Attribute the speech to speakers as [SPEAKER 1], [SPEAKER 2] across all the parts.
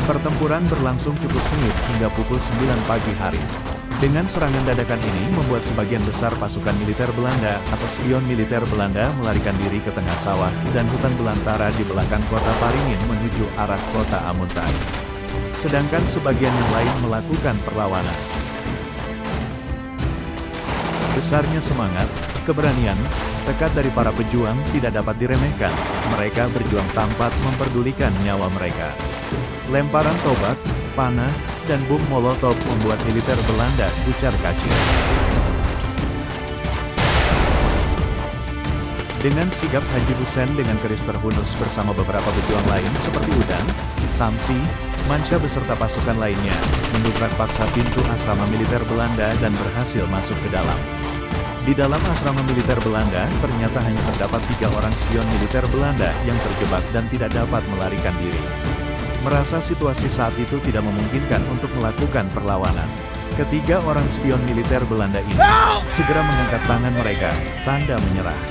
[SPEAKER 1] Pertempuran berlangsung cukup sengit hingga pukul 9 pagi hari. Dengan serangan dadakan ini membuat sebagian besar pasukan militer Belanda atau spion militer Belanda melarikan diri ke tengah sawah dan hutan belantara di belakang kota Paringin menuju arah kota Amuntai. Sedangkan sebagian yang lain melakukan perlawanan. Besarnya semangat, keberanian, tekad dari para pejuang tidak dapat diremehkan. Mereka berjuang tanpa memperdulikan nyawa mereka. Lemparan tobat, panah, dan bom molotov membuat militer Belanda kucar-kacir. Dengan sigap Haji Hussein dengan keris terhunus bersama beberapa pejuang lain seperti Udan, Samsi, Mansyah beserta pasukan lainnya, mendobrak paksa pintu asrama militer Belanda dan berhasil masuk ke dalam. Di dalam asrama militer Belanda, ternyata hanya terdapat 3 orang spion militer Belanda yang terjebak dan tidak dapat melarikan diri. Merasa situasi saat itu tidak memungkinkan untuk melakukan perlawanan, ketiga orang spion militer Belanda ini segera mengangkat tangan mereka, tanda menyerah.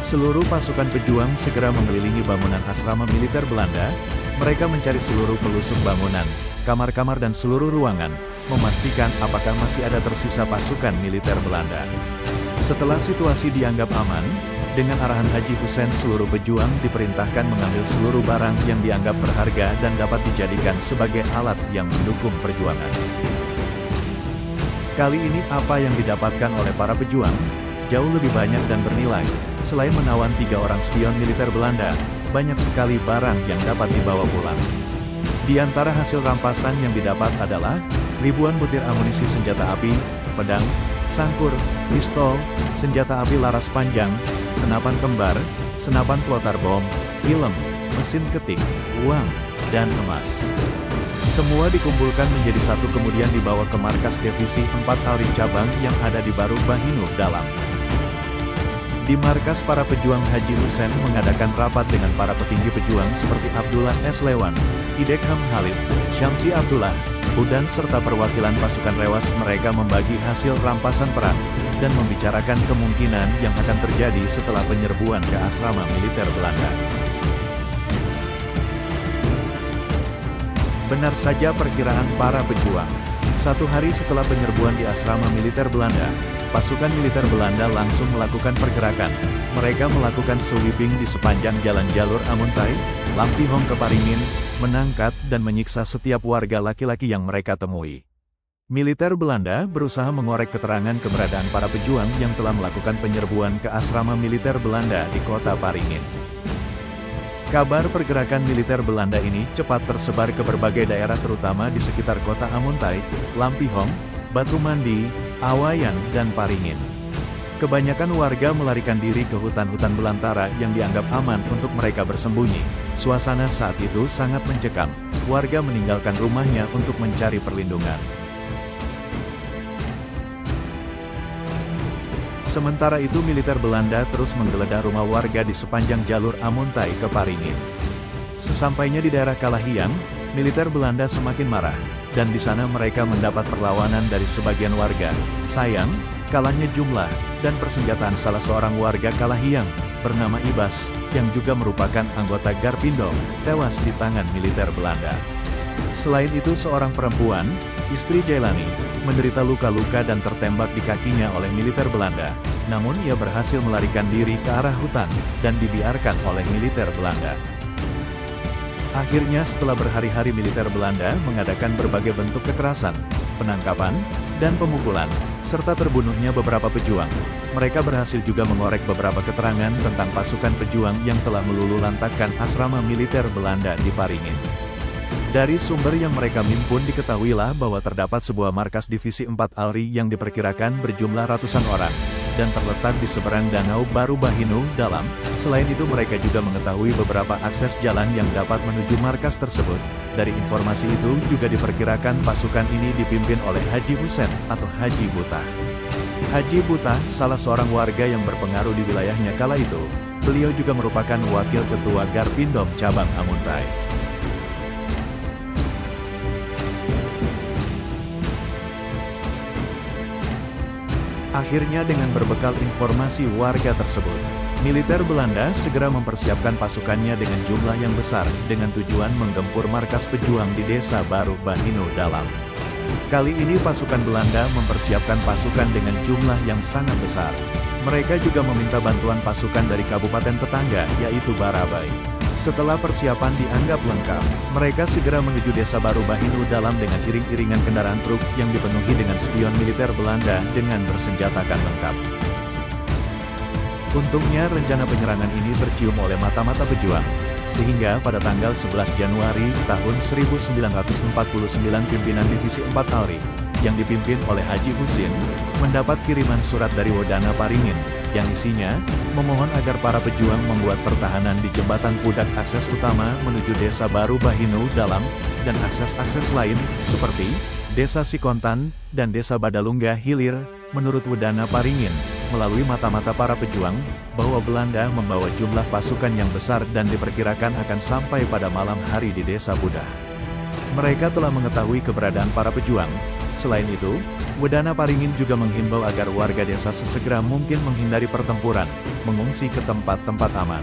[SPEAKER 1] Seluruh pasukan pejuang segera mengelilingi bangunan asrama militer Belanda. Mereka mencari seluruh pelusuk bangunan, kamar-kamar dan seluruh ruangan, memastikan apakah masih ada tersisa pasukan militer Belanda. Setelah situasi dianggap aman, dengan arahan Haji Hussein seluruh pejuang diperintahkan mengambil seluruh barang yang dianggap berharga dan dapat dijadikan sebagai alat yang mendukung perjuangan. Kali ini apa yang didapatkan oleh para pejuang jauh lebih banyak dan bernilai. Selain menawan 3 orang spion militer Belanda, banyak sekali barang yang dapat dibawa pulang. Di antara hasil rampasan yang didapat adalah ribuan butir amunisi senjata api, pedang, sangkur, pistol, senjata api laras panjang, senapan kembar, senapan pelontar bom, film, mesin ketik, uang, dan emas. Semua dikumpulkan menjadi satu kemudian dibawa ke markas divisi 4 Alri cabang yang ada di Baru Bahinu Dalam. Di markas, para pejuang Haji Hussein mengadakan rapat dengan para petinggi pejuang seperti Abdullah S. Lewan, Idekham Khalid, Syamsi Abdullah, Udan serta perwakilan pasukan rewas. Mereka membagi hasil rampasan perang dan membicarakan kemungkinan yang akan terjadi setelah penyerbuan ke asrama militer Belanda. Benar saja perkiraan para pejuang. 1 hari setelah penyerbuan di asrama militer Belanda, pasukan militer Belanda langsung melakukan pergerakan. Mereka melakukan sweeping di sepanjang jalan jalur Amuntai, Lampihong ke Paringin, menangkap dan menyiksa setiap warga laki-laki yang mereka temui. Militer Belanda berusaha mengorek keterangan keberadaan para pejuang yang telah melakukan penyerbuan ke asrama militer Belanda di kota Paringin. Kabar pergerakan militer Belanda ini cepat tersebar ke berbagai daerah terutama di sekitar kota Amuntai, Lampihong, Batu Mandi, Awayan, dan Paringin. Kebanyakan warga melarikan diri ke hutan-hutan belantara yang dianggap aman untuk mereka bersembunyi. Suasana saat itu sangat mencekam. Warga meninggalkan rumahnya untuk mencari perlindungan. Sementara itu militer Belanda terus menggeledah rumah warga di sepanjang jalur Amuntai ke Paringin. Sesampainya di daerah Kalahiang, militer Belanda semakin marah, dan di sana mereka mendapat perlawanan dari sebagian warga. Sayang, kalahnya jumlah dan persenjataan salah seorang warga Kalahiang, bernama Ibas, yang juga merupakan anggota Garpindo, tewas di tangan militer Belanda. Selain itu seorang perempuan, istri Jailani, menderita luka-luka dan tertembak di kakinya oleh militer Belanda. Namun ia berhasil melarikan diri ke arah hutan, dan dibiarkan oleh militer Belanda. Akhirnya setelah berhari-hari militer Belanda mengadakan berbagai bentuk kekerasan, penangkapan, dan pemukulan, serta terbunuhnya beberapa pejuang, mereka berhasil juga mengorek beberapa keterangan tentang pasukan pejuang yang telah meluluhlantakkan asrama militer Belanda di Paringin. Dari sumber yang mereka himpun diketahuilah bahwa terdapat sebuah markas divisi 4 Alri yang diperkirakan berjumlah ratusan orang, dan terletak di seberang danau Baru Bahinu Dalam. Selain itu mereka juga mengetahui beberapa akses jalan yang dapat menuju markas tersebut. Dari informasi itu juga diperkirakan pasukan ini dipimpin oleh Haji Hussein atau Haji Buta. Haji Buta, salah seorang warga yang berpengaruh di wilayahnya kala itu. Beliau juga merupakan wakil ketua Garpindom cabang Amuntai. Akhirnya dengan berbekal informasi warga tersebut, Militer Belanda segera mempersiapkan pasukannya dengan jumlah yang besar, dengan tujuan menggempur markas pejuang di Desa Baru Bahino Dalam. Kali ini pasukan Belanda mempersiapkan pasukan dengan jumlah yang sangat besar. Mereka juga meminta bantuan pasukan dari kabupaten tetangga, yaitu Barabai. Setelah persiapan dianggap lengkap, mereka segera menuju Desa Baru Bahino Dalam dengan iring-iringan kendaraan truk yang dipenuhi dengan spion militer Belanda dengan bersenjatakan lengkap. Untungnya rencana penyerangan ini tercium oleh mata-mata pejuang, sehingga pada tanggal 11 Januari tahun 1949 pimpinan Divisi 4 Alri, yang dipimpin oleh Haji Husin, mendapat kiriman surat dari Wedana Paringin, yang isinya, memohon agar para pejuang membuat pertahanan di Jembatan Pudak akses utama menuju Desa Baru Bahino Dalam, dan akses-akses lain, seperti Desa Sikontan, dan Desa Badalungga Hilir. Menurut Wedana Paringin, melalui mata-mata para pejuang, bahwa Belanda membawa jumlah pasukan yang besar dan diperkirakan akan sampai pada malam hari di Desa Pudak. Mereka telah mengetahui keberadaan para pejuang. Selain itu, Wedana Paringin juga menghimbau agar warga desa sesegera mungkin menghindari pertempuran, mengungsi ke tempat-tempat aman.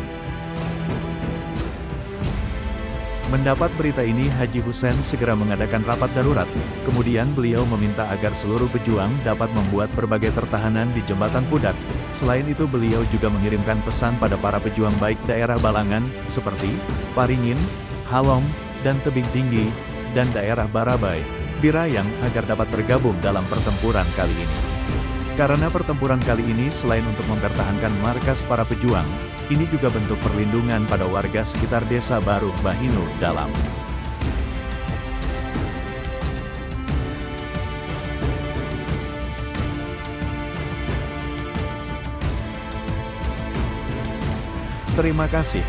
[SPEAKER 1] Mendapat berita ini, Haji Husen segera mengadakan rapat darurat, kemudian beliau meminta agar seluruh pejuang dapat membuat berbagai pertahanan di Jembatan Pudak. Selain itu beliau juga mengirimkan pesan pada para pejuang baik daerah Balangan, seperti Paringin, Halong, dan Tebing Tinggi, dan daerah Barabai, Birayang agar dapat tergabung dalam pertempuran kali ini. Karena pertempuran kali ini selain untuk mempertahankan markas para pejuang, ini juga bentuk perlindungan pada warga sekitar Desa Baru Bahino Dalam. Terima kasih.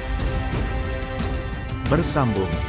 [SPEAKER 1] Bersambung.